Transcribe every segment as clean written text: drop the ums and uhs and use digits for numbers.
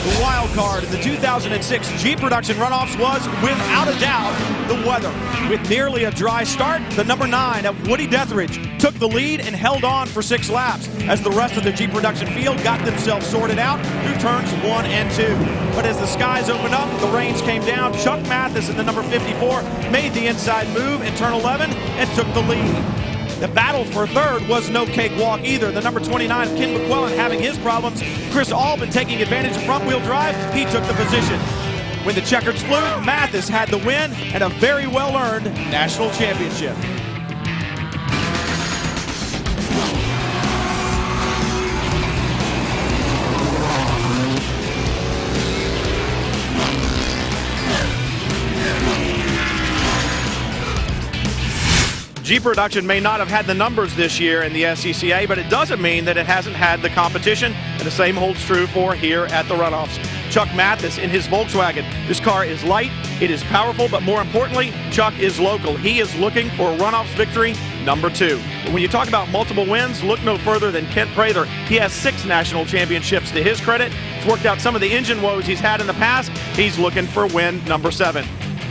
The wild card in the 2006 Jeep Production Runoffs was, without a doubt, the weather. With nearly a dry start, the number 9 at Woody Deathridge took the lead and held on for 6 laps as the rest of the Jeep Production field got themselves sorted out through turns 1 and 2. But as the skies opened up, the rains came down. Chuck Mathis in the number 54 made the inside move in turn 11 and took the lead. The battle for third was no cakewalk either. The number 29, Ken McQuillan, having his problems. Chris Albin taking advantage of front-wheel drive. He took the position. When the checkers flew, Mathis had the win and a very well-earned national championship. Jeep Production may not have had the numbers this year in the SCCA, but it doesn't mean that it hasn't had the competition, and the same holds true for here at the Runoffs. Chuck Mathis in his Volkswagen. This car is light, it is powerful, but more importantly, Chuck is local. He is looking for Runoffs victory number 2. But when you talk about multiple wins, look no further than Kent Prather. He has 6 national championships to his credit. He's worked out some of the engine woes he's had in the past. He's looking for win number 7.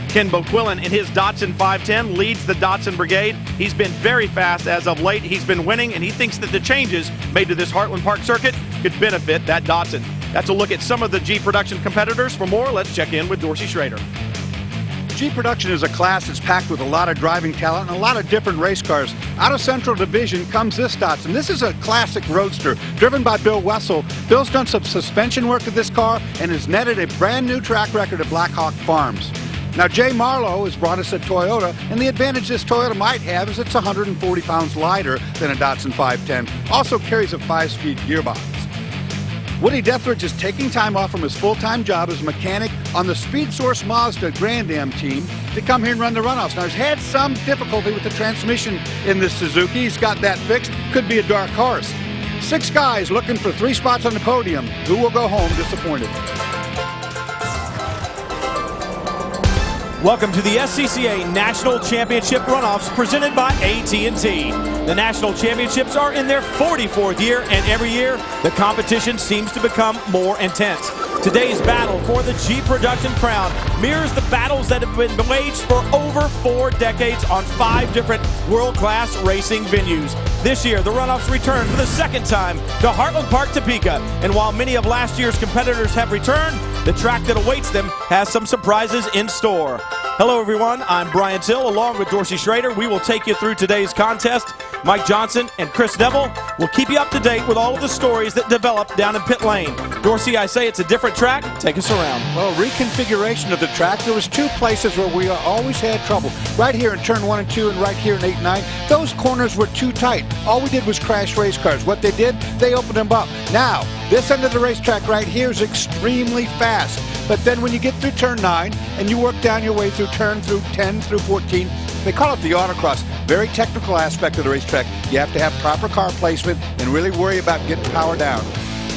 Ken McQuillan in his Datsun 510 leads the Datsun Brigade. He's been very fast as of late. He's been winning, and he thinks that the changes made to this Heartland Park circuit could benefit that Datsun. That's a look at some of the Jeep Production competitors. For more, let's check in with Dorsey Schrader. Jeep Production is a class that's packed with a lot of driving talent and a lot of different race cars. Out of Central Division comes this Datsun. This is a classic roadster driven by Bill Wessel. Bill's done some suspension work to this car and has netted a brand new track record at Black Hawk Farms. Now, Jay Marlowe has brought us a Toyota, and the advantage this Toyota might have is it's 140 pounds lighter than a Datsun 510. Also carries a 5-speed gearbox. Woody Deathridge is taking time off from his full-time job as a mechanic on the Speed Source Mazda Grand Am team to come here and run the Runoffs. Now, he's had some difficulty with the transmission in this Suzuki. He's got that fixed. Could be a dark horse. 6 guys looking for 3 spots on the podium. Who will go home disappointed? Welcome to the SCCA National Championship Runoffs presented by AT&T. The National Championships are in their 44th year, and every year the competition seems to become more intense. Today's battle for the Jeep Production crown mirrors the battles that have been waged for over 4 decades on 5 different world-class racing venues. This year, the Runoffs return for the 2nd time to Heartland Park, Topeka. And while many of last year's competitors have returned, the track that awaits them has some surprises in store. Hello, everyone. I'm Brian Till, along with Dorsey Schrader. We will take you through today's contest. Mike Johnson and Chris Neville will keep you up to date with all of the stories that develop down in pit lane. Dorsey, I say it's a different track. Take us around. Well, reconfiguration of the track. There was 2 places where we always had trouble. Right here in turn 1 and 2 and right here in 8 and 9. Those corners were too tight. All we did was crash race cars. What they did, they opened them up. Now, this end of the racetrack right here is extremely fast. But then when you get through turn 9 and you work down your way through turn through 10 through 14, they call it the autocross. Very technical aspect of the racetrack. You have to have proper car placement and really worry about getting power down.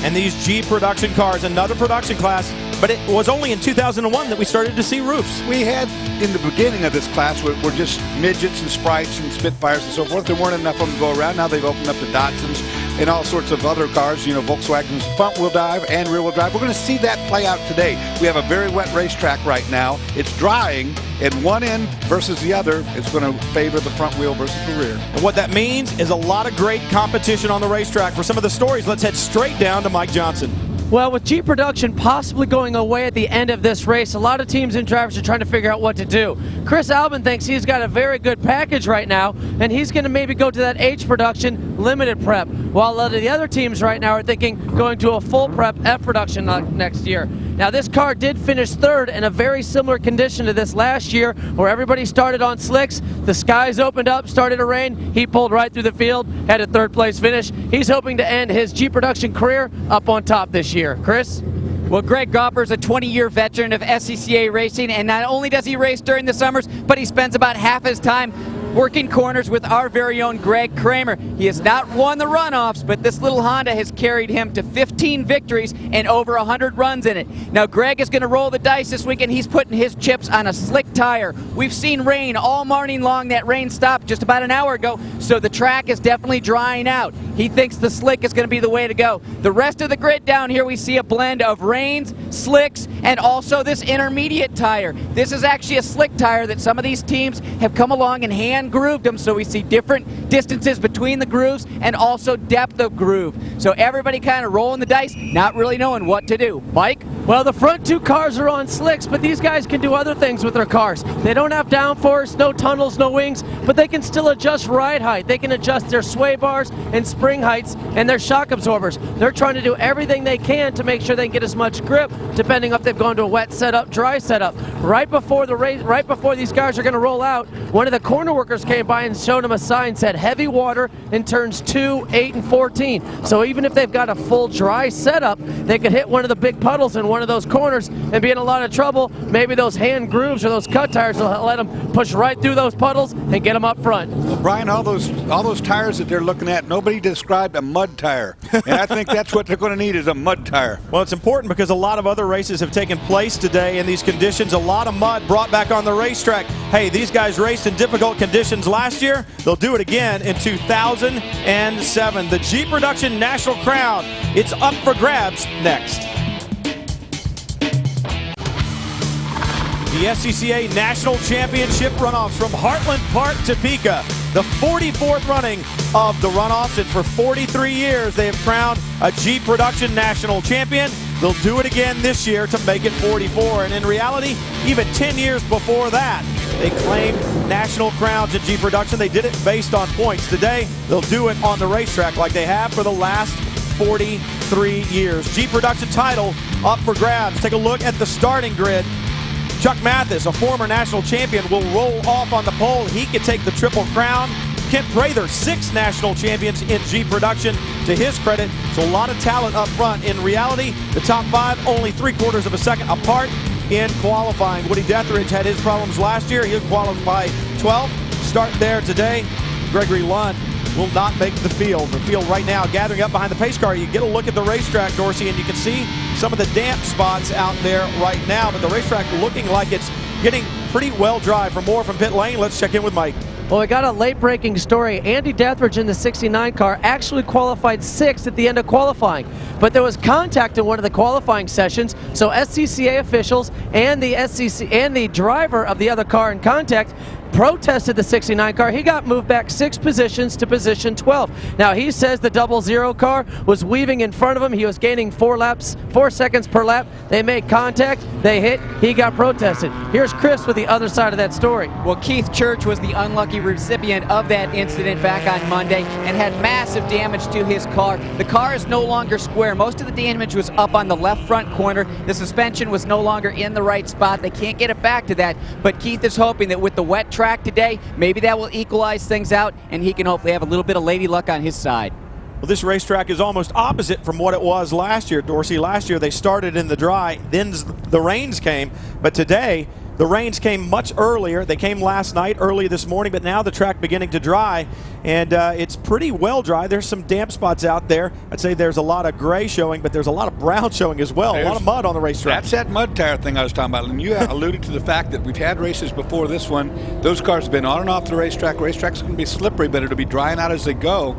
And these Jeep Production cars, another production class, but it was only in 2001 that we started to see roofs. We had, in the beginning of this class, were just midgets and sprites and Spitfires and so forth. There weren't enough of them to go around. Now they've opened up the Datsuns and all sorts of other cars, you know, Volkswagens, front-wheel drive and rear-wheel drive. We're going to see that play out today. We have a very wet racetrack right now. It's drying, and one end versus the other is going to favor the front wheel versus the rear. And what that means is a lot of great competition on the racetrack. For some of the stories, let's head straight down to Mike Johnson. Well, with Jeep Production possibly going away at the end of this race, a lot of teams and drivers are trying to figure out what to do. Chris Albin thinks he's got a very good package right now, and he's going to maybe go to that H Production limited prep, while a lot of the other teams right now are thinking going to a full prep F Production next year. Now, this car did finish 3rd in a very similar condition to this last year, where everybody started on slicks, the skies opened up, started to rain, he pulled right through the field, had a 3rd place finish. He's hoping to end his Jeep Production career up on top this year. Chris? Well, Greg Gopper's a 20-year veteran of SCCA racing, and not only does he race during the summers, but he spends about half his time working corners with our very own Greg Kramer. He has not won the runoffs, but this little Honda has carried him to 15 victories and over 100 runs in it. Now Greg is going to roll the dice this weekend. He's putting his chips on a slick tire. We've seen rain all morning long. That rain stopped just about an hour ago, so the track is definitely drying out. He thinks the slick is going to be the way to go. The rest of the grid down here, we see a blend of rains, slicks, and also this intermediate tire. This is actually a slick tire that some of these teams have come along and hand grooved them, so we see different distances between the grooves and also depth of groove. So everybody kind of rolling the dice, not really knowing what to do. Mike? Well, the front two cars are on slicks, but these guys can do other things with their cars. They don't have downforce, no tunnels, no wings, but they can still adjust ride height. They can adjust their sway bars and spring heights and their shock absorbers. They're trying to do everything they can to make sure they can get as much grip, depending if they've gone to a wet setup, dry setup. Right before the race, right before these guys are going to roll out, one of the corner workers came by and showed them a sign said heavy water in turns 2, 8, and 14. So even if they've got a full dry setup, they could hit one of the big puddles in one of those corners and be in a lot of trouble. Maybe those hand grooves or those cut tires will let them push right through those puddles and get them up front. Well, Brian, all those tires that they're looking at, nobody described a mud tire. And I think that's what they're going to need is a mud tire. Well, it's important because a lot of other races have taken place today in these conditions. A lot of mud brought back on the racetrack. Hey, these guys raced in difficult conditions last year. They'll do it again in 2007. The Jeep Production National Crown. It's up for grabs next. The SCCA National Championship Runoffs from Heartland Park, Topeka. The 44th running of the runoffs, and for 43 years they have crowned a Jeep Production National Champion. They'll do it again this year to make it 44, and in reality, even 10 years before that, they claimed national crowns in Jeep Production. They did it based on points. Today, they'll do it on the racetrack like they have for the last 43 years. Jeep Production title up for grabs. Take a look at the starting grid. Chuck Mathis, a former national champion, will roll off on the pole. He could take the Triple Crown. Kent Prather, 6 national champions in Jeep Production, to his credit. So a lot of talent up front. In reality, the top 5 only 3/4 of a second apart in qualifying. Woody Deathridge had his problems last year. He'll qualify 12th. Start there today. Gregory Lund will not make the field. The field right now gathering up behind the pace car. You get a look at the racetrack, Dorsey, and you can see some of the damp spots out there right now, but the racetrack looking like it's getting pretty well dry. For more from pit lane, let's check in with Mike. Well, we got a late-breaking story. Andy Deathridge in the 69 car actually qualified 6th at the end of qualifying, but there was contact in one of the qualifying sessions, so SCCA officials and the driver of the other car in contact protested the 69 car. He got moved back 6 positions to position 12. Now he says the 00 car was weaving in front of him. He was gaining 4 seconds per lap. They made contact, they hit, he got protested. Here's Chris with the other side of that story. Well, Keith Church was the unlucky recipient of that incident back on Monday and had massive damage to his car. The car is no longer square. Most of the damage was up on the left front corner. The suspension was no longer in the right spot. They can't get it back to that, but Keith is hoping that with the wet track today, maybe that will equalize things out and he can hopefully have a little bit of lady luck on his side. Well, this racetrack is almost opposite from what it was last year, Dorsey. Last year they started in the dry, then the rains came, but today the rains came much earlier. They came last night, early this morning, but now the track beginning to dry, and it's pretty well dry. There's some damp spots out there. I'd say there's a lot of gray showing, but there's a lot of brown showing as well. A lot of mud on the racetrack. That's that mud tire thing I was talking about. And you alluded to the fact that we've had races before this one. Those cars have been on and off the racetrack. Racetrack's going to be slippery, but it'll be drying out as they go.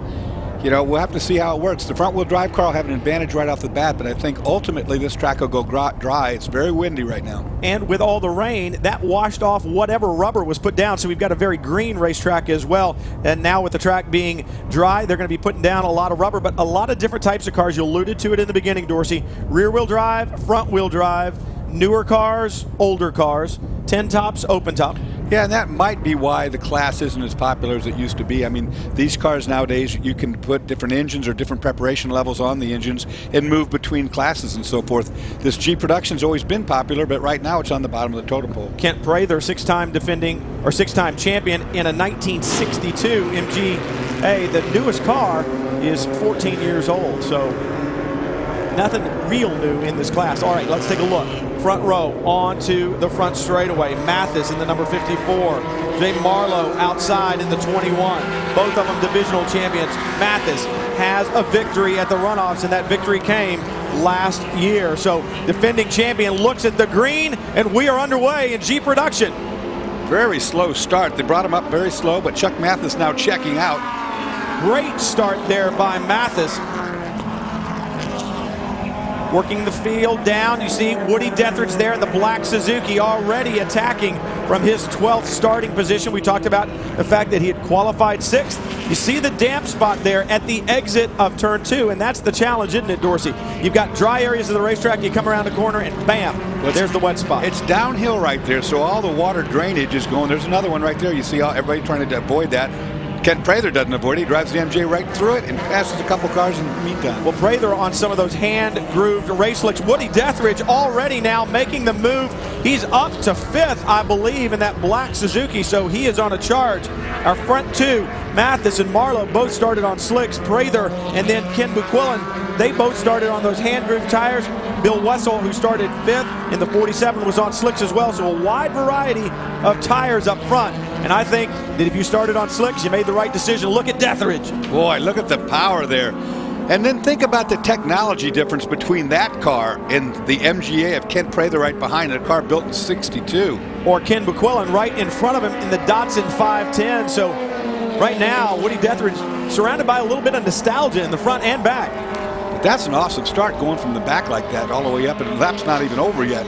You know, we'll have to see how it works. The front-wheel drive car will have an advantage right off the bat, but I think ultimately this track will go dry. It's very windy right now. And with all the rain, that washed off whatever rubber was put down, so we've got a very green racetrack as well. And now with the track being dry, they're going to be putting down a lot of rubber, but a lot of different types of cars. You alluded to it in the beginning, Dorsey. Rear-wheel drive, front-wheel drive, newer cars, older cars, 10 tops, open top. Yeah, and that might be why the class isn't as popular as it used to be. I mean, these cars nowadays, you can put different engines or different preparation levels on the engines and move between classes and so forth. This Jeep Production's always been popular, but right now it's on the bottom of the totem pole. Kent Prather, 6-time champion in a 1962 MGA. The newest car is 14 years old, so nothing real new in this class. All right, let's take a look. Front row onto the front straightaway. Mathis in the number 54. Jay Marlowe outside in the 21. Both of them divisional champions. Mathis has a victory at the runoffs, and that victory came last year. So defending champion looks at the green, and we are underway in G production. Very slow start. They brought him up very slow, but Chuck Mathis now checking out. Great start there by Mathis. Working the field down. You see Woody Dethridge there in the black Suzuki already attacking from his 12th starting position. We talked about the fact that he had qualified 6th. You see the damp spot there at the exit of turn 2, and that's the challenge, isn't it, Dorsey? You've got dry areas of the racetrack, you come around the corner, and bam, there's the wet spot. It's downhill right there, so all the water drainage is going. There's another one right there. You see everybody trying to avoid that. Ken Prather doesn't avoid it. He drives the MJ right through it and passes a couple cars in the meantime. Well, Prather on some of those hand-grooved race slicks. Woody Dethridge already now making the move. He's up to 5th, I believe, in that black Suzuki, so he is on a charge. Our front 2, Mathis and Marlowe, both started on slicks. Prather and then Ken Buquillin, they both started on those hand-grooved tires. Bill Wessel, who started 5th in the 47, was on slicks as well, so a wide variety of tires up front. And I think that if you started on slicks, you made the right decision. Look at Dethridge. Boy, look at the power there. And then think about the technology difference between that car and the MGA of Ken Prather right behind it, a car built in '62. Or Ken Buquillin right in front of him in the Datsun 510. So right now, Woody Dethridge surrounded by a little bit of nostalgia in the front and back. But that's an awesome start going from the back like that all the way up, and the lap's not even over yet.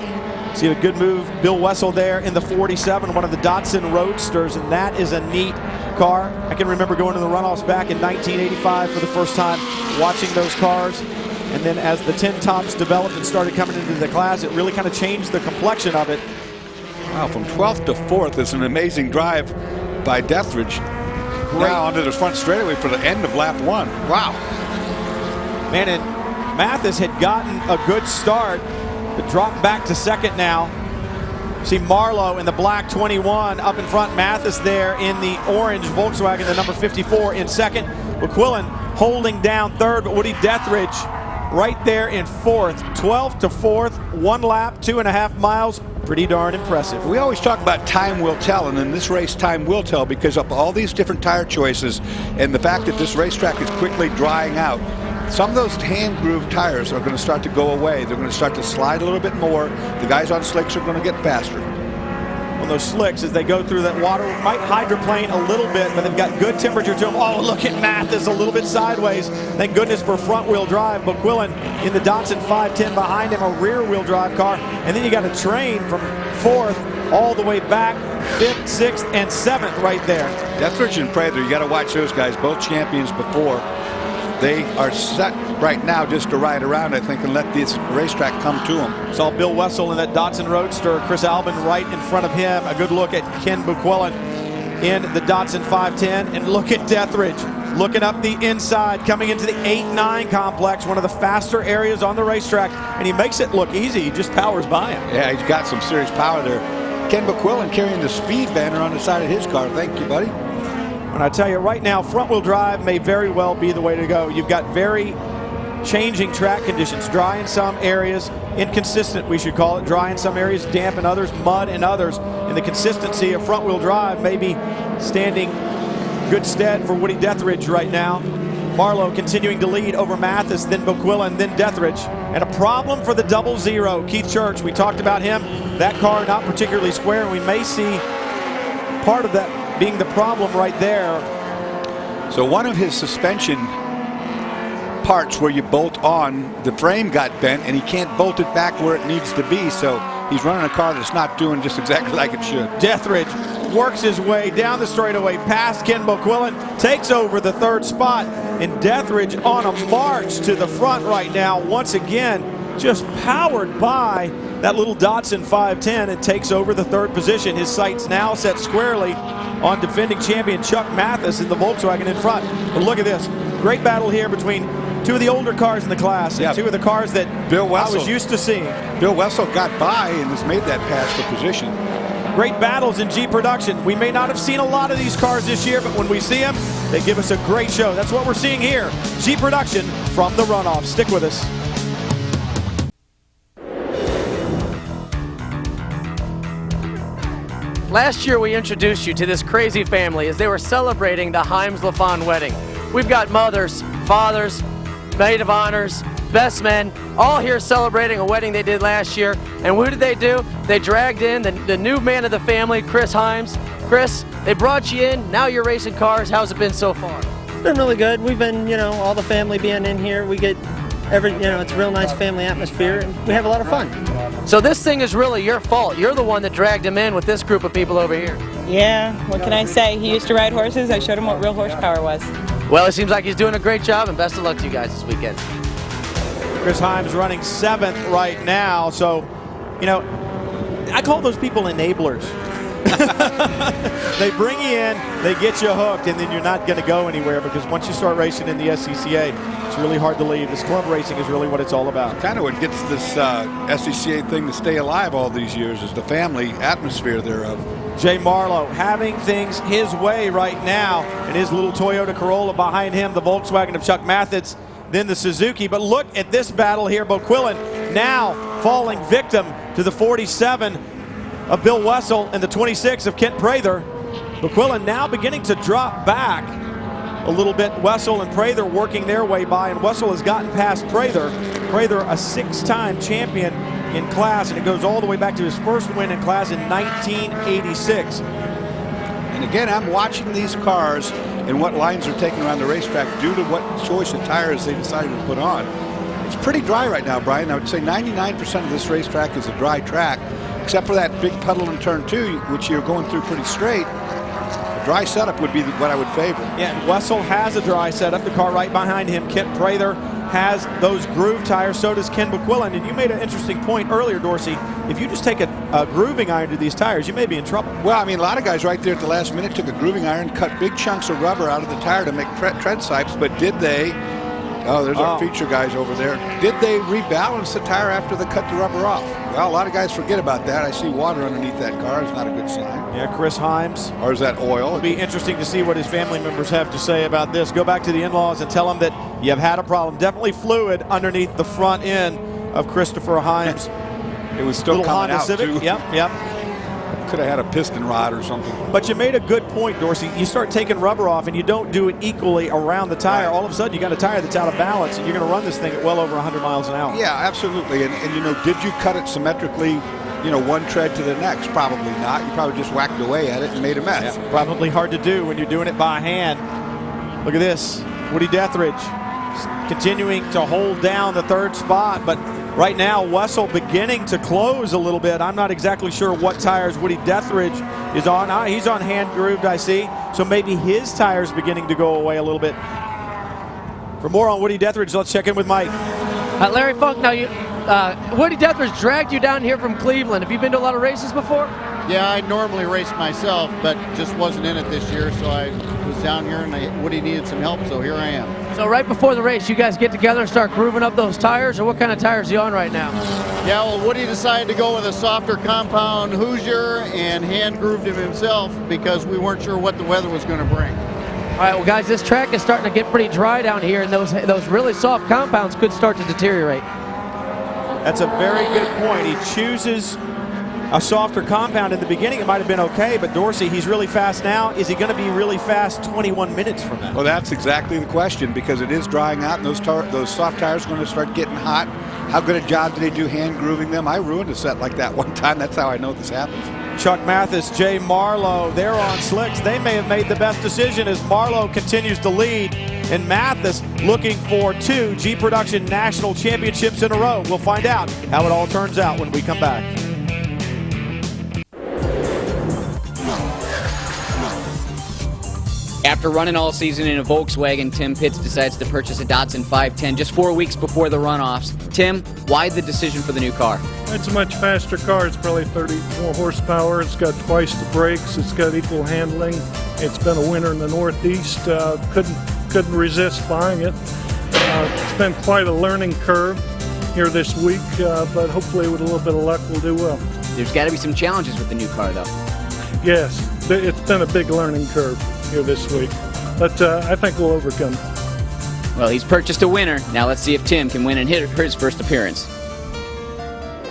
See a good move, Bill Wessel there in the 47, one of the Datsun Roadsters, and that is a neat car. I can remember going to the runoffs back in 1985 for the first time, watching those cars. And then as the 10 tops developed and started coming into the class, it really kind of changed the complexion of it. Wow, from 12th to 4th is an amazing drive by Dethridge. Now onto the front straightaway for the end of lap 1. Wow. Man, and Mathis had gotten a good start, but dropped back to 2nd now. See Marlowe in the black 21 up in front. Mathis there in the orange Volkswagen, the number 54 in 2nd. McQuillan holding down 3rd, but Woody Dethridge right there in 4th. 12th to 4th, 1 lap, 2.5 miles. Pretty darn impressive. We always talk about time will tell, and in this race time will tell because of all these different tire choices and the fact that this racetrack is quickly drying out. Some of those hand-grooved tires are going to start to go away. They're going to start to slide a little bit more. The guys on slicks are going to get faster. Well, those slicks, as they go through that water, might hydroplane a little bit, but they've got good temperature to them. Oh, look at Mathis, a little bit sideways. Thank goodness for front-wheel drive. Buquillin in the Datsun 510 behind him, a rear-wheel drive car. And then you got a train from 4th all the way back, 5th, 6th, and 7th right there. Dethridge and Prather, you got to watch those guys, both champions before. They are set right now just to ride around, I think, and let this racetrack come to them. Saw Bill Wessel in that Datsun Roadster. Chris Albin right in front of him. A good look at Ken Buquillin in the Datsun 510. And look at Dethridge looking up the inside, coming into the 8-9 complex, one of the faster areas on the racetrack. And he makes it look easy. He just powers by him. Yeah, he's got some serious power there. Ken Buquillin carrying the speed banner on the side of his car. Thank you, buddy. And I tell you right now, front-wheel drive may very well be the way to go. You've got very changing track conditions. Dry in some areas, inconsistent we should call it. Dry in some areas, damp in others, mud in others. And the consistency of front-wheel drive may be standing good stead for Woody Dethridge right now. Marlowe continuing to lead over Mathis, then Buquillin, then Dethridge. And a problem for the 00. Keith Church, we talked about him. That car not particularly square, and we may see part of that being the problem right there. So one of his suspension parts where you bolt on, the frame got bent and he can't bolt it back where it needs to be, so he's running a car that's not doing just exactly like it should. Dethridge works his way down the straightaway past Ken Buquillin, takes over the 3rd spot, and Dethridge on a march to the front right now, once again just powered by that little Datsun 510 and takes over the 3rd position. His sights now set squarely on defending champion Chuck Mathis in the Volkswagen in front. But look at this. Great battle here between 2 of the older cars in the class and 2 of the cars that Bill Wessel, I was used to seeing. Bill Wessel got by and has made that pass for position. Great battles in G production. We may not have seen a lot of these cars this year, but when we see them, they give us a great show. That's what we're seeing here. G production from the runoff. Stick with us. Last year we introduced you to this crazy family as they were celebrating the Himes-LaFawn wedding. We've got mothers, fathers, maid of honors, best men, all here celebrating a wedding they did last year. And what did they do? They dragged in the new man of the family, Chris Himes. Chris, they brought you in, now you're racing cars. How's it been so far? It's been really good. We've been, all the family being in here. We get it's a real nice family atmosphere, and we have a lot of fun. So this thing is really your fault. You're the one that dragged him in with this group of people over here. Yeah, what can I say? He used to ride horses. I showed him what real horsepower was. Well, it seems like he's doing a great job, and best of luck to you guys this weekend. Chris Himes running 7th right now. So, I call those people enablers. They bring you in, they get you hooked, and then you're not going to go anywhere, because once you start racing in the SCCA, it's really hard to leave. This club racing is really what it's all about. Kind of what gets this SCCA thing to stay alive all these years is the family atmosphere thereof. Jay Marlowe having things his way right now, and his little Toyota Corolla behind him, the Volkswagen of Chuck Mathis, then the Suzuki. But look at this battle here. Boquillin now falling victim to the 47 of Bill Wessel and the 26 of Kent Prather. Boquillin now beginning to drop back a little bit. Wessel and Prather working their way by, and Wessel has gotten past Prather. Prather, a 6-time champion in class, and it goes all the way back to his first win in class in 1986. And again, I'm watching these cars and what lines are taking around the racetrack due to what choice of tires they decided to put on. It's pretty dry right now, Brian. I would say 99% of this racetrack is a dry track, except for that big puddle in turn 2, which you're going through pretty straight. A dry setup would be what I would favor. Yeah, and Wessel has a dry setup. The car right behind him, Kent Prather, has those groove tires. So does Ken Boquillin. And you made an interesting point earlier, Dorsey. If you just take a grooving iron to these tires, you may be in trouble. Well, I mean, a lot of guys right there at the last minute took a grooving iron, cut big chunks of rubber out of the tire to make tread sipes, but did they, there's our feature guys over there, did they rebalance the tire after they cut the rubber off? Well, a lot of guys forget about that. I see water underneath that car. It's not a good sign. Yeah, Chris Himes. Or is that oil? It'll be interesting to see what his family members have to say about this. Go back to the in-laws and tell them that you have had a problem. Definitely fluid underneath the front end of Christopher Himes. It was still little coming Honda out, Civic. too. Yep. Could have had a piston rod or something. But you made a good point, Dorsey. You start taking rubber off and you don't do it equally around the tire. All of a sudden, you got a tire that's out of balance, and you're going to run this thing at well over 100 miles an hour. Yeah, absolutely. And did you cut it symmetrically, one tread to the next? Probably not. You probably just whacked away at it and made a mess. Yeah, probably hard to do when you're doing it by hand. Look at this. Woody Deathridge continuing to hold down the 3rd spot, but right now Wessel beginning to close a little bit. I'm not exactly sure what tires Woody Deathridge is on. He's on hand grooved, I see. So maybe his tire's beginning to go away a little bit. For more on Woody Deathridge, let's check in with Mike. Larry Funk, now Woody Deathridge dragged you down here from Cleveland. Have you been to a lot of races before? Yeah, I normally race myself, but just wasn't in it this year, so I was down here and Woody needed some help, so here I am. So right before the race, you guys get together and start grooving up those tires, or what kind of tires are you on right now? Yeah, well, Woody decided to go with a softer compound Hoosier and hand grooved him himself because we weren't sure what the weather was going to bring. All right, well, guys, this track is starting to get pretty dry down here, and those really soft compounds could start to deteriorate. That's a very good point. He chooses a softer compound. In the beginning, it might have been okay, but Dorsey, he's really fast now. Is he going to be really fast 21 minutes from now? Well, that's exactly the question, because it is drying out, and those soft tires are going to start getting hot. How good a job did they do hand grooving them? I ruined a set like that one time. That's how I know this happens. Chuck Mathis, Jay Marlowe, they're on slicks. They may have made the best decision as Marlowe continues to lead, and Mathis looking for 2 G Production National Championships in a row. We'll find out how it all turns out when we come back. After running all season in a Volkswagen, Tim Pitts decides to purchase a Datsun 510 just 4 weeks before the runoffs. Tim, why the decision for the new car? It's a much faster car. It's probably 30 more horsepower. It's got twice the brakes. It's got equal handling. It's been a winner in the Northeast. Couldn't resist buying it. It's been quite a learning curve here this week, but hopefully with a little bit of luck we'll do well. There's got to be some challenges with the new car, though. Yes, it's been a big learning curve here this week, but I think we'll overcome. Well, he's purchased a winner. Now let's see if Tim can win in his first appearance.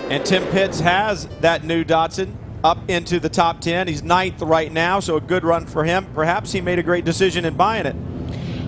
And Tim Pitts has that new Datsun. up into the top 10. He's 9th right now, so a good run for him. Perhaps he made a great decision in buying it.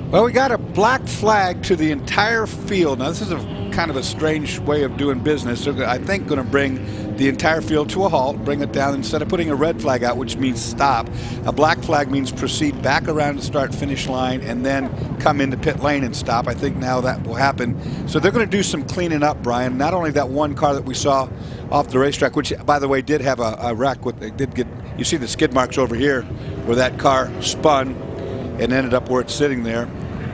Well, we got a black flag to the entire field. Now, this is a kind of a strange way of doing business. They're, I think, going to bring the entire field to a halt, bring it down. Instead of putting a red flag out, which means stop, a black flag means proceed back around the start-finish line and then come into pit lane and stop. I think now that will happen. So they're going to do some cleaning up, Brian. Not only that one car that we saw off the racetrack, which, by the way, did have a wreck. They did get, you see the skid marks over here where that car spun and ended up where it's sitting there.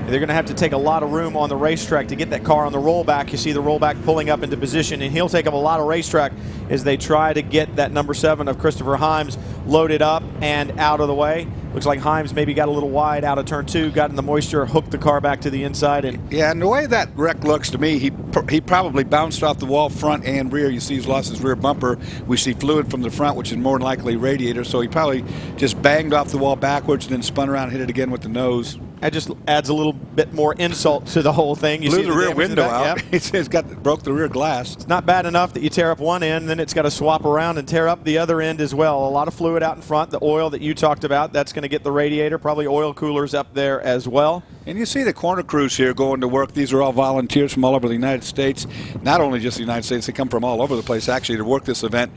They're going to have to take a lot of room on the racetrack to get that car on the rollback. You see the rollback pulling up into position, and he'll take up a lot of racetrack as they try to get that number 7 of Christopher Himes loaded up and out of the way. Looks like Himes maybe got a little wide out of turn 2, got in the moisture, hooked the car back to the inside. And yeah, and the way that wreck looks to me, he probably bounced off the wall front and rear. You see he's lost his rear bumper. We see fluid from the front, which is more than likely radiator. So he probably just banged off the wall backwards and then spun around and hit it again with the nose. That just adds a little bit more insult to the whole thing. You blew see the rear window out. Yep. It's broke the rear glass. It's not bad enough that you tear up one end, then it's got to swap around and tear up the other end as well. A lot of fluid out in front. The oil that you talked about, that's going to get the radiator. Probably oil coolers up there as well. And you see the corner crews here going to work. These are all volunteers from all over the United States. Not only just the United States, they come from all over the place actually to work this event.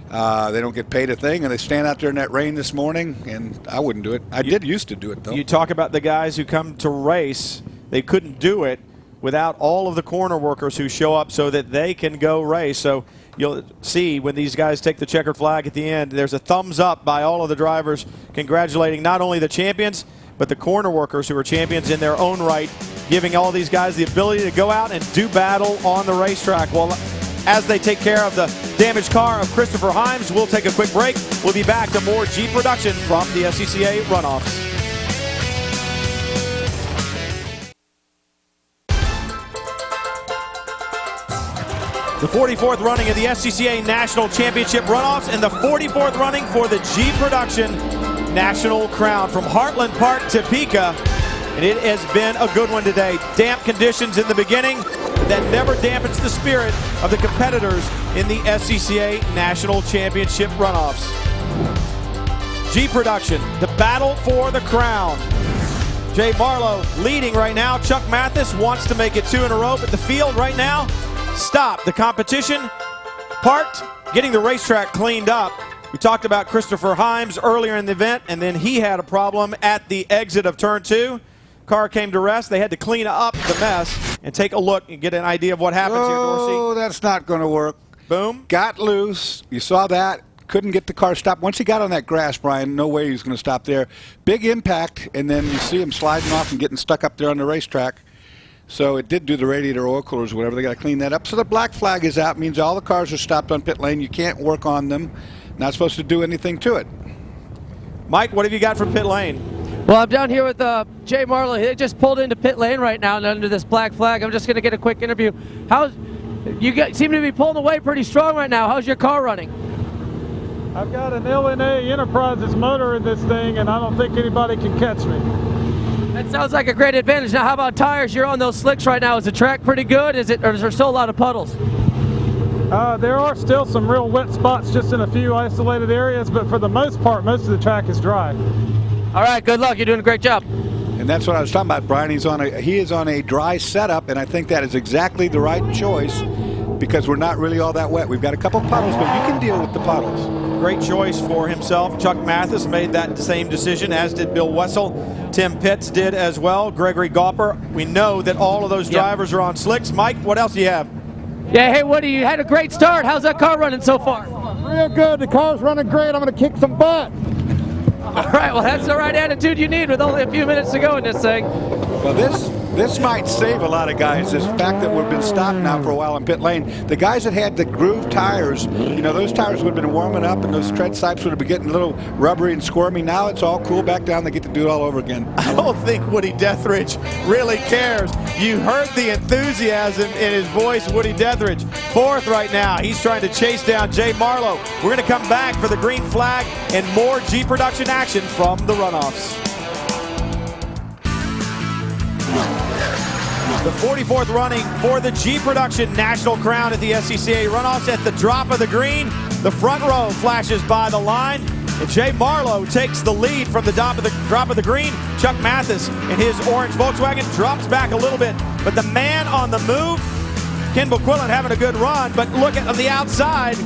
They don't get paid a thing, and they stand out there in that rain this morning, and I wouldn't do it. I did used to do it, though. You talk about the guys who come to race. They couldn't do it without all of the corner workers who show up so that they can go race. So you'll see when these guys take the checkered flag at the end, there's a thumbs up by all of the drivers congratulating not only the champions, but the corner workers who are champions in their own right, giving all these guys the ability to go out and do battle on the racetrack. Well, as they take care of the damaged car of Christopher Himes, we'll take a quick break. We'll be back to more Jeep production from the SCCA Runoffs. The 44th running of the SCCA National Championship Runoffs and the 44th running for the Jeep Production National Crown from Heartland Park, Topeka. And it has been a good one today. Damp conditions in the beginning, but that never dampens the spirit of the competitors in the SCCA National Championship Runoffs. Jeep Production, the battle for the crown. Jay Marlowe leading right now. Chuck Mathis wants to make it 2 in a row, but the field right now, stop. The competition parked, getting the racetrack cleaned up. We talked about Christopher Himes earlier in the event, and then he had a problem at the exit of turn 2. Car came to rest. They had to clean up the mess and take a look and get an idea of what happens here, Dorsey. Oh, that's not going to work. Boom. Got loose. You saw that. Couldn't get the car stopped. Once he got on that grass, Brian, no way he was going to stop there. Big impact, and then you see him sliding off and getting stuck up there on the racetrack. So it did do the radiator oil coolers or whatever. They got to clean that up. So the black flag is out. Means all the cars are stopped on pit lane. You can't work on them. Not supposed to do anything to it. Mike, what have you got from pit lane? Well, I'm down here with Jay Marlowe. They just pulled into pit lane right now and under this black flag. I'm just going to get a quick interview. Seem to be pulling away pretty strong right now. How's your car running? I've got an LNA Enterprises motor in this thing, and I don't think anybody can catch me. That sounds like a great advantage. Now, how about tires? You're on those slicks right now. Is the track pretty good? Or is there still a lot of puddles? There are still some real wet spots just in a few isolated areas, but for the most part, most of the track is dry. All right, good luck. You're doing a great job. And that's what I was talking about, Brian. He is on a dry setup, and I think that is exactly the right choice because we're not really all that wet. We've got a couple puddles, but you can deal with the puddles. Great choice for himself. Chuck Mathis made that same decision, as did Bill Wessel. Tim Pitts did as well. Gregory Gopper. We know that all of those drivers are on slicks. Mike, what else do you have? Yeah, hey, Woody, you had a great start. How's that car running so far? Real good. The car's running great. I'm going to kick some butt. All right, well, that's the right attitude you need with only a few minutes to go in this thing. Well, this might save a lot of guys, this fact that we've been stopped now for a while in pit lane. The guys that had the groove tires, you know, those tires would have been warming up and those tread sipes would have been getting a little rubbery and squirmy. Now it's all cool back down. They get to do it all over again. I don't think Woody Deathridge really cares. You heard the enthusiasm in his voice, Woody Deathridge. 4th right now. He's trying to chase down Jay Marlowe. We're going to come back for the green flag and more Jeep production action from the runoffs. The 44th running for the G Production National Crown at the SCCA Runoffs. At the drop of the green, the front row flashes by the line, and Jay Marlowe takes the lead from the drop of the green. Chuck Mathis in his orange Volkswagen drops back a little bit, but the man on the move, Ken Boquillan, having a good run, but look at the outside.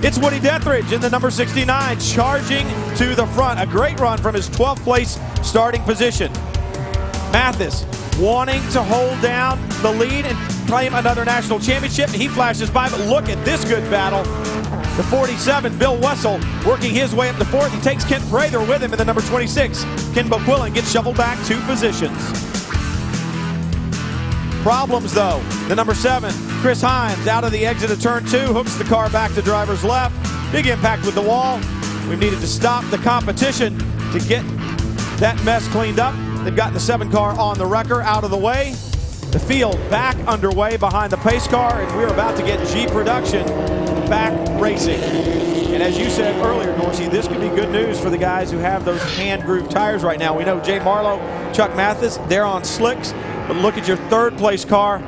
It's Woody Dethridge in the number 69, charging to the front. A great run from his 12th place starting position. Mathis wanting to hold down the lead and claim another national championship. He flashes by, but look at this good battle. The 47, Bill Wessel, working his way up to fourth. He takes Kent Prather with him in the number 26. Ken Boquillan gets shuffled back 2 positions. Problems though. The number 7, Chris Himes, out of the exit of turn 2, hooks the car back to driver's left. Big impact with the wall. We've needed to stop the competition to get that mess cleaned up. They've gotten the 7 car on the wrecker out of the way. The field back underway behind the pace car, and we're about to get G Production back racing. And as you said earlier, Dorsey, this could be good news for the guys who have those hand-grooved tires right now. We know Jay Marlowe, Chuck Mathis, they're on slicks, but look at your 3rd place car,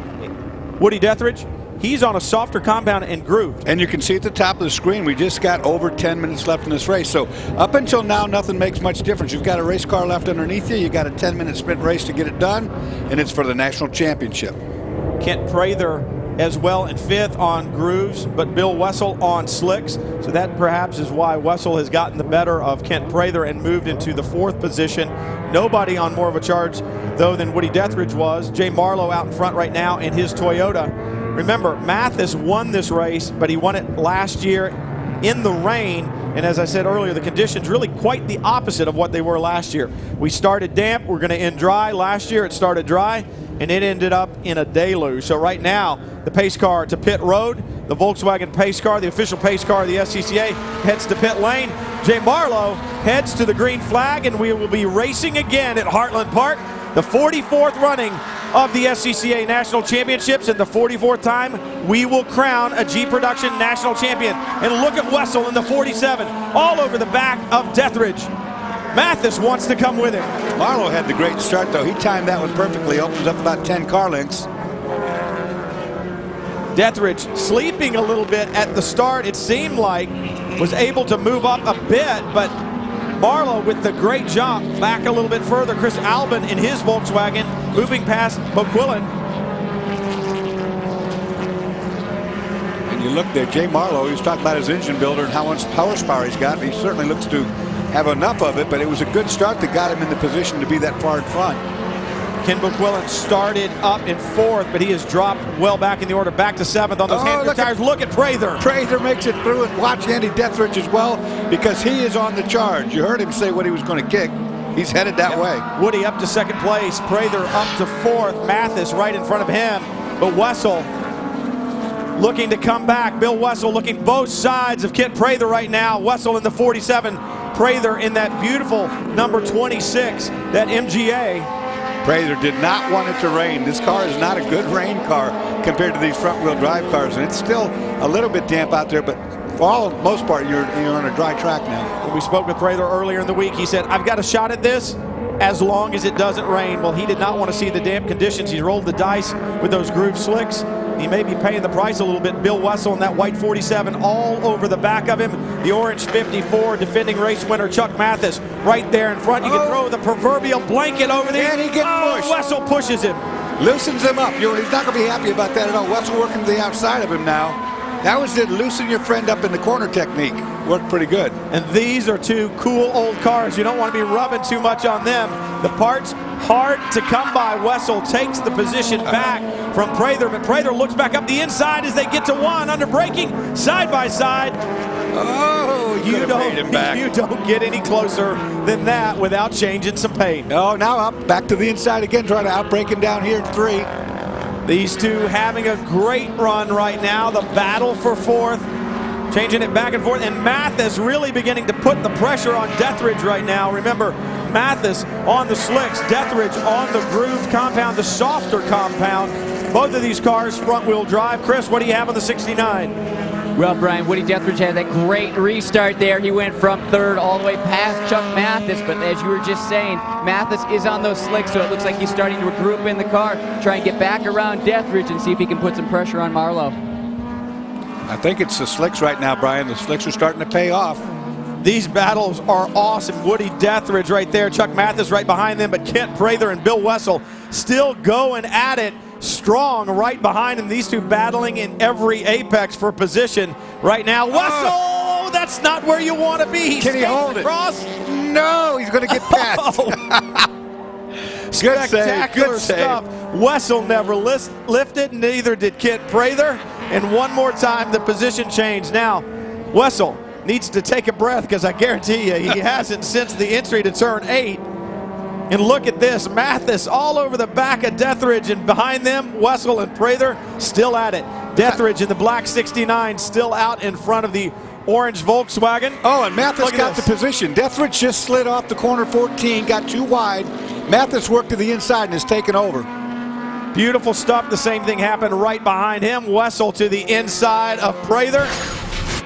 Woody Dethridge. He's on a softer compound and grooved. And you can see at the top of the screen, we just got over 10 minutes left in this race. So up until now, nothing makes much difference. You've got a race car left underneath you. You got a 10-minute sprint race to get it done, and it's for the national championship. Kent Prather as well in 5th on grooves, but Bill Wessel on slicks. So that perhaps is why Wessel has gotten the better of Kent Prather and moved into the 4th position. Nobody on more of a charge, though, than Woody Dethridge was. Jay Marlowe out in front right now in his Toyota. Remember, Mathis won this race, but he won it last year in the rain. And as I said earlier, the conditions really quite the opposite of what they were last year. We started damp, we're going to end dry. Last year it started dry, and it ended up in a deluge. So right now, the pace car to pit road, the Volkswagen pace car, the official pace car of the SCCA, heads to pit lane. Jay Marlowe heads to the green flag, and we will be racing again at Heartland Park. The 44th running of the SCCA National Championships, and the 44th time we will crown a G Production National Champion. And look at Wessel in the 47, all over the back of Dethridge. Mathis wants to come with him. Marlowe had the great start, though. He timed that one perfectly, opens up about 10 car lengths. Dethridge sleeping a little bit at the start, it seemed like, was able to move up a bit, but Marlowe with the great jump back a little bit further. Chris Albin in his Volkswagen moving past Boquillan. And you look there, Jay Marlowe, he was talking about his engine builder and how much horsepower he's got. He certainly looks to have enough of it, but it was a good start that got him in the position to be that far in front. Ken Boquillan started up in 4th, but he has dropped well back in the order, back to 7th on those hand tires. Look at Prather. Prather makes it through, and watch Andy Dethridge as well, because he is on the charge. You heard him say what he was going to kick. He's headed that way. Woody up to 2nd place, Prather up to 4th, Mathis right in front of him, but Wessel looking to come back. Bill Wessel looking both sides of Kent Prather right now. Wessel in the 47, Prather in that beautiful number 26, that MGA. Prather did not want it to rain. This car is not a good rain car compared to these front-wheel drive cars, and it's still a little bit damp out there, but for the most part, you're on a dry track now. When we spoke with Prather earlier in the week, he said, I've got a shot at this as long as it doesn't rain. Well, he did not want to see the damp conditions. He's rolled the dice with those groove slicks. He may be paying the price a little bit. Bill Wessel in that white 47 all over the back of him. The orange 54, defending race winner Chuck Mathis right there in front. You can throw the proverbial blanket over there. And he gets pushed. Wessel pushes him. Loosens him up. He's not going to be happy about that at all. Wessel working to the outside of him now. That was the loosen your friend up in the corner technique. Worked pretty good. And these are 2 cool old cars. You don't want to be rubbing too much on them. The parts hard to come by. Wessel takes the position back from Prather, but Prather looks back up the inside as they get to 1 under braking side by side. Oh, you don't get any closer than that without changing some paint. Oh, now up back to the inside again, trying to outbrake him down here in 3. These 2 having a great run right now. The battle for 4th, changing it back and forth, and Mathis really beginning to put the pressure on Dethridge right now. Remember, Mathis on the slicks, Dethridge on the groove compound, the softer compound. Both of these cars front-wheel drive. Chris, what do you have on the 69? Well, Brian, Woody Deathridge had that great restart there. He went from third all the way past Chuck Mathis, but as you were just saying, Mathis is on those slicks, so it looks like he's starting to group in the car, try and get back around Deathridge and see if he can put some pressure on Marlowe. I think it's the slicks right now, Brian. The slicks are starting to pay off. These battles are awesome. Woody Deathridge right there, Chuck Mathis right behind them, but Kent Prather and Bill Wessel still going at it strong right behind him. These two battling in every apex for position right now. Wessel, that's not where you want to be. Can he hold across. No, he's going to get past. Spectacular stuff. Wessel never lifted, neither did Kent Prather. And one more time, the position change. Now, Wessel needs to take a breath, because I guarantee you he hasn't since the entry to turn 8. And look at this, Mathis all over the back of Deathridge, and behind them, Wessel and Prather still at it. Deathridge in the black 69 still out in front of the orange Volkswagen. Oh, and Mathis got the position. Deathridge just slid off the corner 14, got too wide. Mathis worked to the inside and is taken over. Beautiful stuff. The same thing happened right behind him. Wessel to the inside of Prather.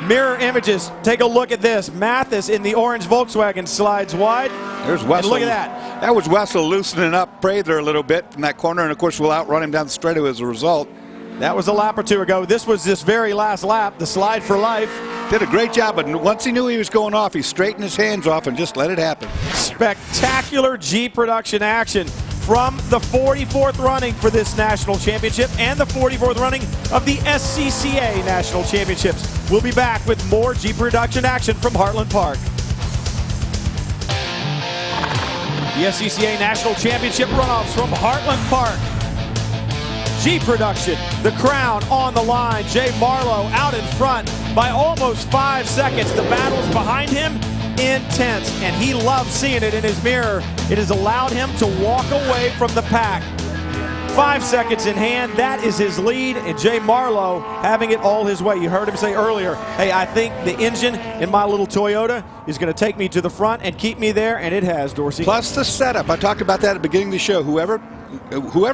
Mirror images. Take a look at this. Mathis in the orange Volkswagen slides wide. There's Wessel. And look at that. That was Wessel loosening up Prather a little bit from that corner, and of course we'll outrun him down the straightaway as a result. That was a lap or two ago. This was this very last lap, the slide for life. Did a great job, but once he knew he was going off, he straightened his hands off and just let it happen. Spectacular G production action from the 44th running for this national championship and the 44th running of the SCCA National Championships. We'll be back with more G production action from Heartland Park. The SCCA National Championship runoffs from Heartland Park. G production, the crown on the line. Jay Marlowe out in front by almost 5 seconds. The battle's behind him. Intense, and he loves seeing it in his mirror. It has allowed him to walk away from the pack. 5 seconds in hand, that is his lead, and Jay Marlowe having it all his way. You heard him say earlier, hey, I think the engine in my little Toyota is going to take me to the front and keep me there, and it has, Dorsey. Plus the setup. I talked about that at the beginning of the show. Whoever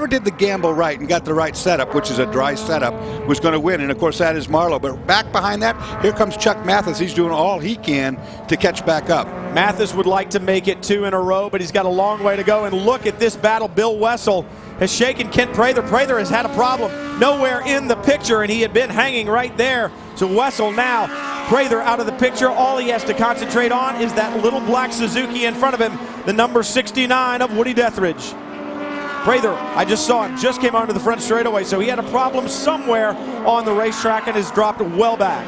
did the gamble right and got the right setup, which is a dry setup, was going to win. And of course that is Marlowe. But back behind that, here comes Chuck Mathis. He's doing all he can to catch back up. Mathis would like to make it 2 in a row, but he's got a long way to go. And look at this battle. Bill Wessel has shaken Kent Prather. Prather has had a problem nowhere in the picture, and he had been hanging right there. So Wessel now, Prather out of the picture. All he has to concentrate on is that little black Suzuki in front of him, the number 69 of Woody Deathridge. Prather, I just saw him, just came onto the front straightaway, so he had a problem somewhere on the racetrack and has dropped well back.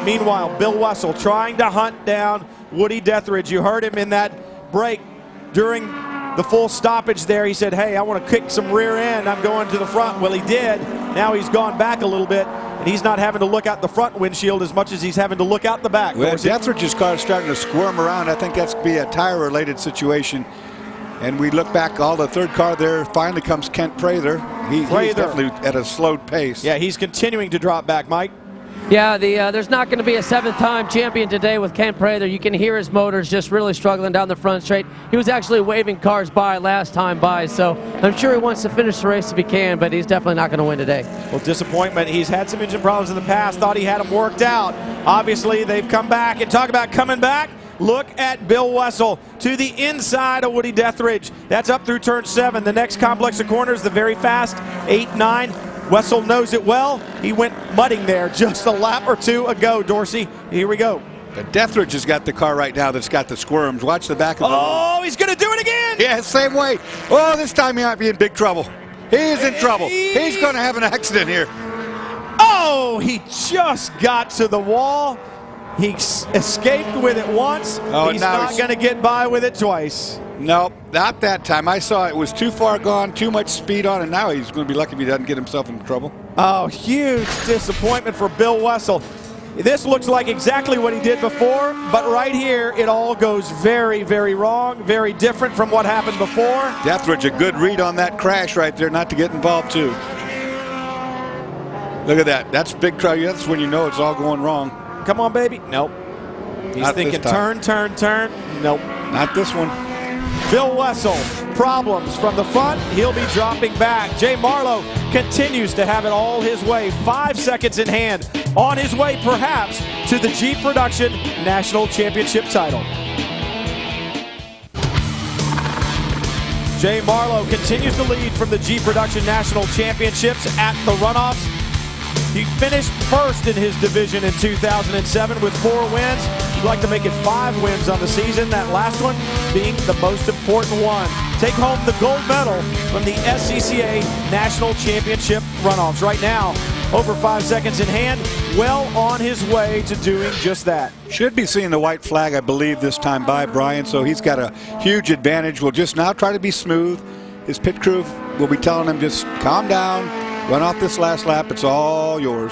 Meanwhile, Bill Wessel trying to hunt down Woody Deathridge. You heard him in that break during the full stoppage there. He said, hey, I want to kick some rear end. I'm going to the front. Well, he did. Now he's gone back a little bit, and he's not having to look out the front windshield as much as he's having to look out the back. Well, Deathridge's car is starting to squirm around. I think that's going to be a tire-related situation. And we look back, all the third car there, finally comes Kent Prather. He's definitely at a slowed pace. Yeah, he's continuing to drop back, Mike. Yeah, there's not going to be a 7th-time champion today with Kent Prather. You can hear his motors just really struggling down the front straight. He was actually waving cars by last time by, so I'm sure he wants to finish the race if he can, but he's definitely not going to win today. Well, disappointment. He's had some engine problems in the past, thought he had them worked out. Obviously, they've come back, and talk about coming back. Look at Bill Wessel to the inside of Woody Deathridge. That's up through turn 7. The next complex of corners, the very fast 8, 9. Wessel knows it well. He went mudding there just a lap or 2 ago, Dorsey. Here we go. But Deathridge has got the car right now that's got the squirms. Watch the back of the... Oh, he's going to do it again! Yeah, same way. Oh, this time he might be in big trouble. He is in trouble. He's going to have an accident here. Oh, he just got to the wall. He escaped with it once. Oh, he's not going to get by with it twice. Nope, not that time. I saw it was too far gone, too much speed on, and now he's going to be lucky if he doesn't get himself into trouble. Oh, huge disappointment for Bill Wessel. This looks like exactly what he did before, but right here it all goes very, very wrong, very different from what happened before. Deathridge, a good read on that crash right there, not to get involved too. Look at that. That's big trouble. That's when you know it's all going wrong. Come on, baby. Nope. He's Not thinking turn, turn, turn. Nope. Not this one. Bill Wessel problems from the front, he'll be dropping back. Jay Marlowe continues to have it all his way. 5 seconds in hand, on his way perhaps to the Jeep Production National Championship title. Jay Marlowe continues to lead from the Jeep Production National Championships at the Runoffs. He finished first in his division in 2007 with 4 wins. He'd like to make it 5 wins on the season, that last one being the most important one. Take home the gold medal from the SCCA National Championship Runoffs. Right now, over 5 seconds in hand, well on his way to doing just that. Should be seeing the white flag, I believe, this time by Brian, so he's got a huge advantage. We'll just now try to be smooth. His pit crew will be telling him just calm down, run off this last lap, it's all yours.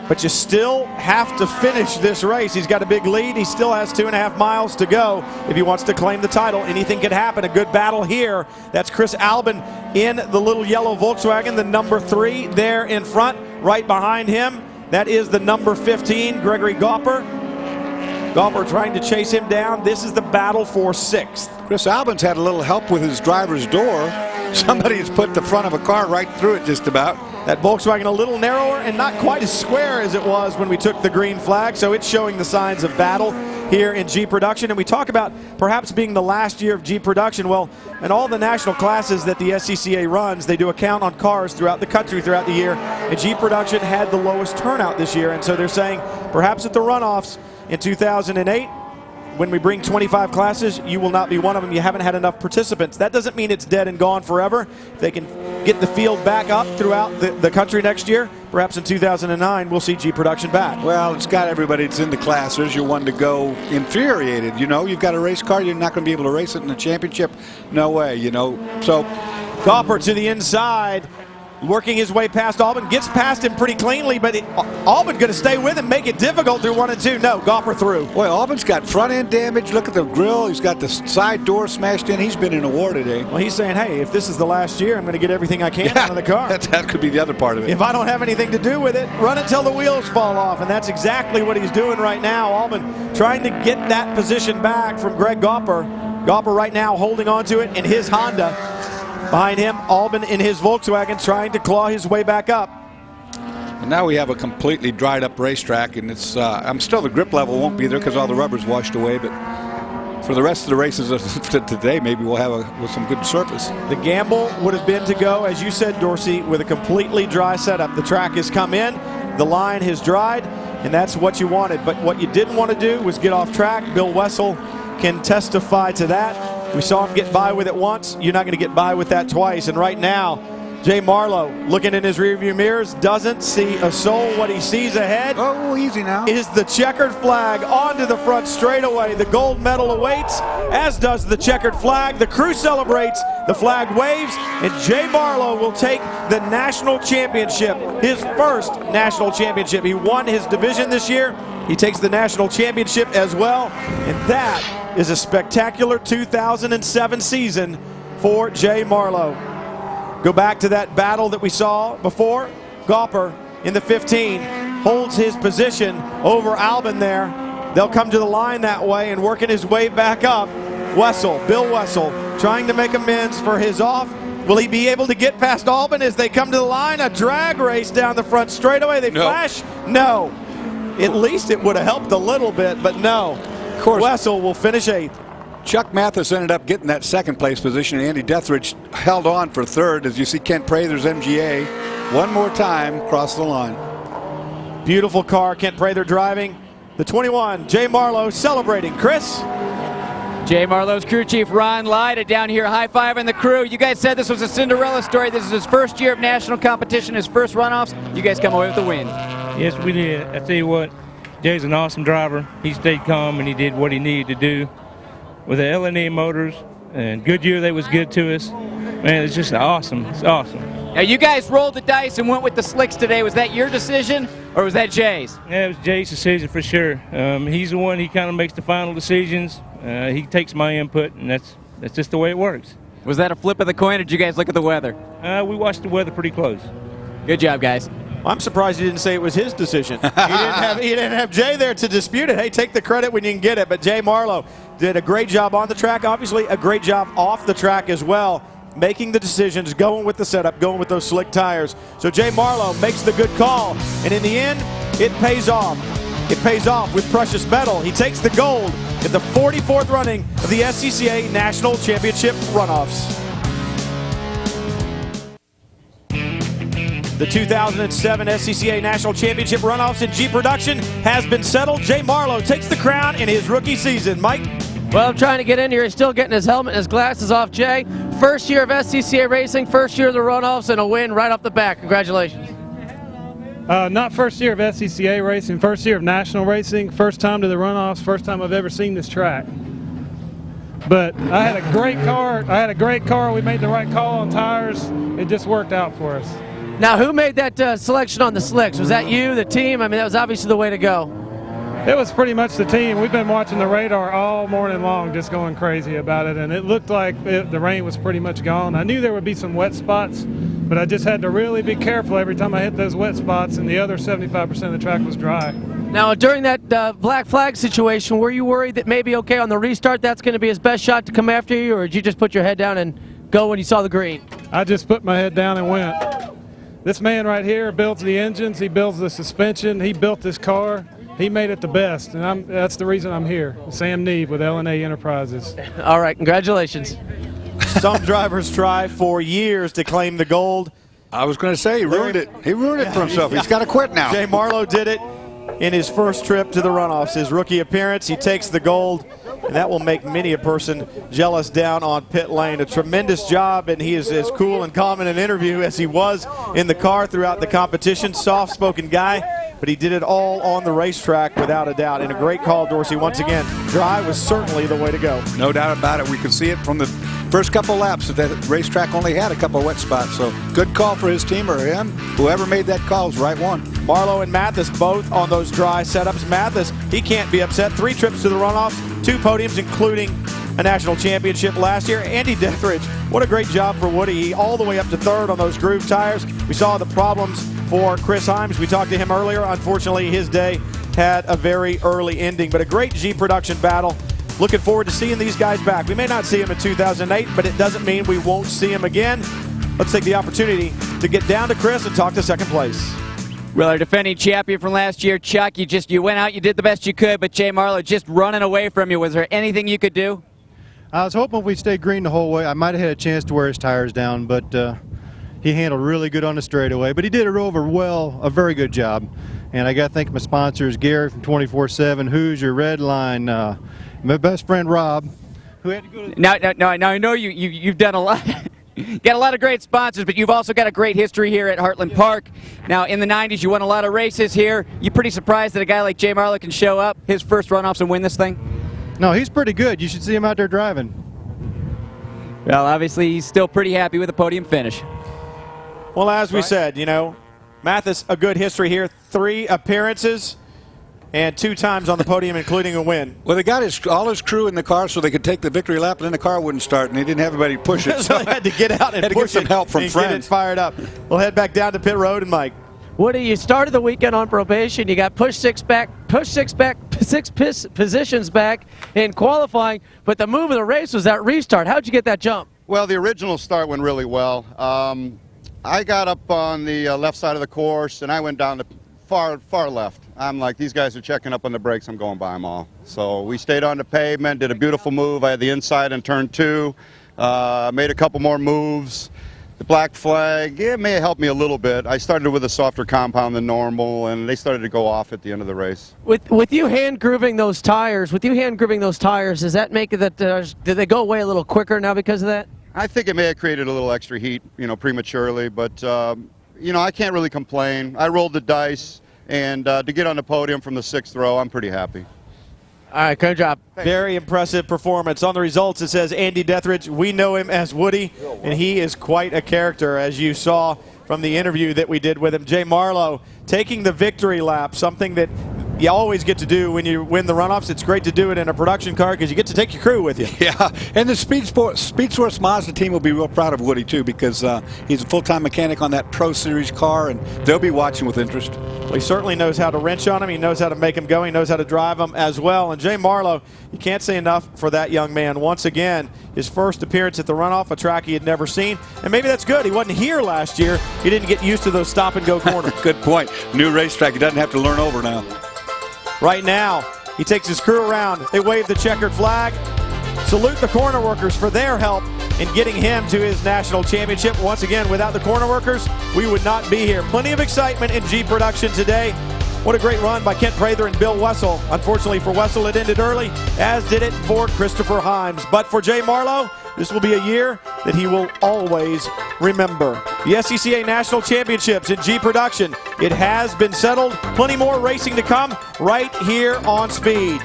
But you still have to finish this race. He's got a big lead. He still has 2.5 miles to go if he wants to claim the title. Anything can happen. A good battle here. That's Chris Albin in the little yellow Volkswagen, the number 3 there in front. Right behind him, that is the number 15, Gregory Gopper. Gopper trying to chase him down. This is the battle for 6th. Chris Albin's had a little help with his driver's door. Somebody's put the front of a car right through it just about. That Volkswagen a little narrower and not quite as square as it was when we took the green flag, so it's showing the signs of battle here in Jeep Production. And we talk about perhaps being the last year of Jeep Production. Well, in all the national classes that the SCCA runs, they do a count on cars throughout the country throughout the year, and Jeep Production had the lowest turnout this year. And so they're saying perhaps at the runoffs in 2008, when we bring 25 classes, you will not be one of them. You haven't had enough participants. That doesn't mean it's dead and gone forever. If they can get the field back up throughout the country next year, perhaps in 2009, we'll see Jeep Production back. Well, it's got everybody that's in the class. There's your one to go infuriated. You know, you've got a race car, you're not going to be able to race it in the championship. No way, you know. So Gopper to the inside, working his way past Albin, gets past him pretty cleanly, but Albin going to stay with him, make it difficult through 1 and 2. No, Gopper through. Boy, Albin's got front end damage. Look at the grill. He's got the side door smashed in. He's been in a war today. Well, he's saying, hey, if this is the last year, I'm going to get everything I can out of the car. That could be the other part of it. If I don't have anything to do with it, run it till the wheels fall off, and that's exactly what he's doing right now. Albin trying to get that position back from Greg Gopper. Gopper right now holding on to it in his Honda. Behind him, Albin in his Volkswagen trying to claw his way back up. And now we have a completely dried up racetrack, and it's I'm still, the grip level won't be there because all the rubber's washed away, but for the rest of the races of today, maybe we'll have with some good surface. The gamble would have been to go, as you said, Dorsey, with a completely dry setup. The track has come in, the line has dried, and that's what you wanted. But what you didn't want to do was get off track. Bill Wessel can testify to that. We saw him get by with it once. You're not going to get by with that twice. And right now, Jay Marlowe, looking in his rearview mirrors, doesn't see a soul. What he sees ahead easy now. Is the checkered flag onto the front straightaway. The gold medal awaits, as does the checkered flag. The crew celebrates, the flag waves, and Jay Marlowe will take the national championship, his first national championship. He won his division this year. He takes the national championship as well, and that is a spectacular 2007 season for Jay Marlowe. Go back to that battle that we saw before. Gopper in the 15 holds his position over Albin there. They'll come to the line that way and working his way back up. Wessel, Bill Wessel, trying to make amends for his off. Will he be able to get past Albin as they come to the line? A drag race down the front straightaway. They flash? No. At least it would have helped a little bit, but no. Of course, Wessel will finish 8th. Chuck Mathis ended up getting that 2nd place position. Andy Deathridge held on for 3rd. As you see, Kent Prather's MGA one more time across the line. Beautiful car, Kent Prather driving. The 21, Jay Marlowe celebrating. Chris? Jay Marlowe's crew chief Ron Lyda down here high-fiving the crew. You guys said this was a Cinderella story. This is his first year of national competition, his first runoffs. You guys come away with the win. Yes, we did. I tell you what, Jay's an awesome driver. He stayed calm and he did what he needed to do with the LNE motors. And Goodyear, they was good to us. Man, it's just awesome. It's awesome. Now, you guys rolled the dice and went with the slicks today. Was that your decision or was that Jay's? Yeah, it was Jay's decision for sure. He's the one, he kind of makes the final decisions. He takes my input, and that's just the way it works. Was that a flip of the coin, or did you guys look at the weather? We watched the weather pretty close. Good job, guys. I'm surprised he didn't say it was his decision. He didn't have Jay there to dispute it. Hey, take the credit when you can get it. But Jay Marlowe did a great job on the track, obviously a great job off the track as well, making the decisions, going with the setup, going with those slick tires. So Jay Marlowe makes the good call, and in the end, it pays off. It pays off with precious metal. He takes the gold in the 44th running of the SCCA National Championship Runoffs. The 2007 SCCA National Championship Runoffs in Jeep production has been settled. Jay Marlowe takes the crown in his rookie season. Mike? Well, I'm trying to get in here. He's still getting his helmet and his glasses off. Jay, first year of SCCA racing, first year of the runoffs, and a win right off the bat. Congratulations. Not first year of SCCA racing, first year of national racing, first time to the runoffs, first time I've ever seen this track. But I had a great car. We made the right call on tires. It just worked out for us. Now, who made that selection on the slicks? Was that you, the team? I mean, that was obviously the way to go. It was pretty much the team. We've been watching the radar all morning long, just going crazy about it, and it looked like the rain was pretty much gone. I knew there would be some wet spots, but I just had to really be careful every time I hit those wet spots, and the other 75% of the track was dry. Now, during that black flag situation, were you worried that maybe, okay, on the restart, that's going to be his best shot to come after you, or did you just put your head down and go when you saw the green? I just put my head down and went. This man right here builds the engines, he builds the suspension, he built this car. He made it the best, and that's the reason I'm here. Sam Neve with L&A Enterprises. All right, congratulations. Some drivers try for years to claim the gold. I was going to say, he ruined it. He ruined it for himself. He's got to quit now. Jay Marlowe did it in his first trip to the runoffs. His rookie appearance, he takes the gold, and that will make many a person jealous down on pit lane. A tremendous job, and he is as cool and calm in an interview as he was in the car throughout the competition. Soft-spoken guy, but he did it all on the racetrack without a doubt. And a great call, Dorsey. Once again, dry was certainly the way to go. No doubt about it. We could see it from the first couple laps that racetrack only had a couple of wet spots. So good call for his team or him. Whoever made that call was the right one. Marlowe and Mathis both on those dry setups. Mathis, he can't be upset. 3 trips to the runoffs, 2 podiums, including a national championship last year. Andy Dethridge, what a great job for Woody. He all the way up to 3rd on those groove tires. We saw the problems for Chris Himes. We talked to him earlier. Unfortunately, his day had a very early ending, but a great G production battle. Looking forward to seeing these guys back. We may not see them in 2008, but it doesn't mean we won't see them again. Let's take the opportunity to get down to Chris and talk to second place. Well, our defending champion from last year, Chuck, you went out, you did the best you could, but Jay Marlowe just running away from you. Was there anything you could do? I was hoping if we stayed green the whole way, I might have had a chance to wear his tires down, but he handled really good on the straightaway. But he did it over well, a very good job. And I got to thank my sponsors, Gary from 24/7, Hoosier, Redline, my best friend Rob, who had to go to... Now I know you've done a lot. Got a lot of great sponsors, but you've also got a great history here at Heartland Park. Now, in the 90s, you won a lot of races here. You pretty surprised that a guy like Jay Marlowe can show up, his first runoffs, and win this thing? No, he's pretty good. You should see him out there driving. Well, obviously, he's still pretty happy with the podium finish. Well, as we said, you know, Mathis, a good history here. 3 appearances and 2 times on the podium, including a win. Well, they got all his crew in the car so they could take the victory lap, and then the car wouldn't start, and he didn't have anybody push it. So they had to get out and push get some help from friends. Get it fired up. We'll head back down to pit road, and Mike. Woody, you started the weekend on probation. You got pushed 6 positions back in qualifying, but the move of the race was that restart. How'd you get that jump? Well, the original start went really well. I got up on the left side of the course, and I went down the far left. I'm like, these guys are checking up on the brakes. I'm going by them all. So we stayed on the pavement, did a beautiful move. I had the inside in turn 2, made a couple more moves. The black flag, it may have helped me a little bit. I started with a softer compound than normal, and they started to go off at the end of the race. With you hand grooving those tires, does that make it that did they go away a little quicker now because of that? I think it may have created a little extra heat, you know, prematurely, but you know, I can't really complain. I rolled the dice, and to get on the podium from the 6th row, I'm pretty happy. All right, good job. Very impressive performance. On the results, it says Andy Dethridge. We know him as Woody, and he is quite a character, as you saw from the interview that we did with him. Jay Marlowe taking the victory lap, something that you always get to do when you win the runoffs. It's great to do it in a production car because you get to take your crew with you. Yeah, and the Speed Source Mazda team will be real proud of Woody too, because he's a full-time mechanic on that Pro Series car, and they'll be watching with interest. Well, he certainly knows how to wrench on him. He knows how to make him go. He knows how to drive him as well. And Jay Marlowe, you can't say enough for that young man. Once again, his first appearance at the runoff, a track he had never seen. And maybe that's good. He wasn't here last year. He didn't get used to those stop-and-go corners. Good point. New racetrack. He doesn't have to learn over now. Right now, he takes his crew around. They wave the checkered flag. Salute the corner workers for their help in getting him to his national championship. Once again, without the corner workers, we would not be here. Plenty of excitement in G production today. What a great run by Kent Prather and Bill Wessel. Unfortunately for Wessel, it ended early, as did it for Christopher Himes. But for Jay Marlowe, this will be a year that he will always remember. The SCCA National Championships in G production. It has been settled. Plenty more racing to come right here on Speed.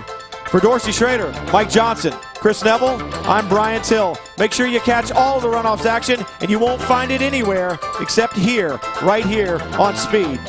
For Dorsey Schrader, Mike Johnson, Chris Neville, I'm Brian Till. Make sure you catch all the runoffs action, and you won't find it anywhere except here, right here on Speed.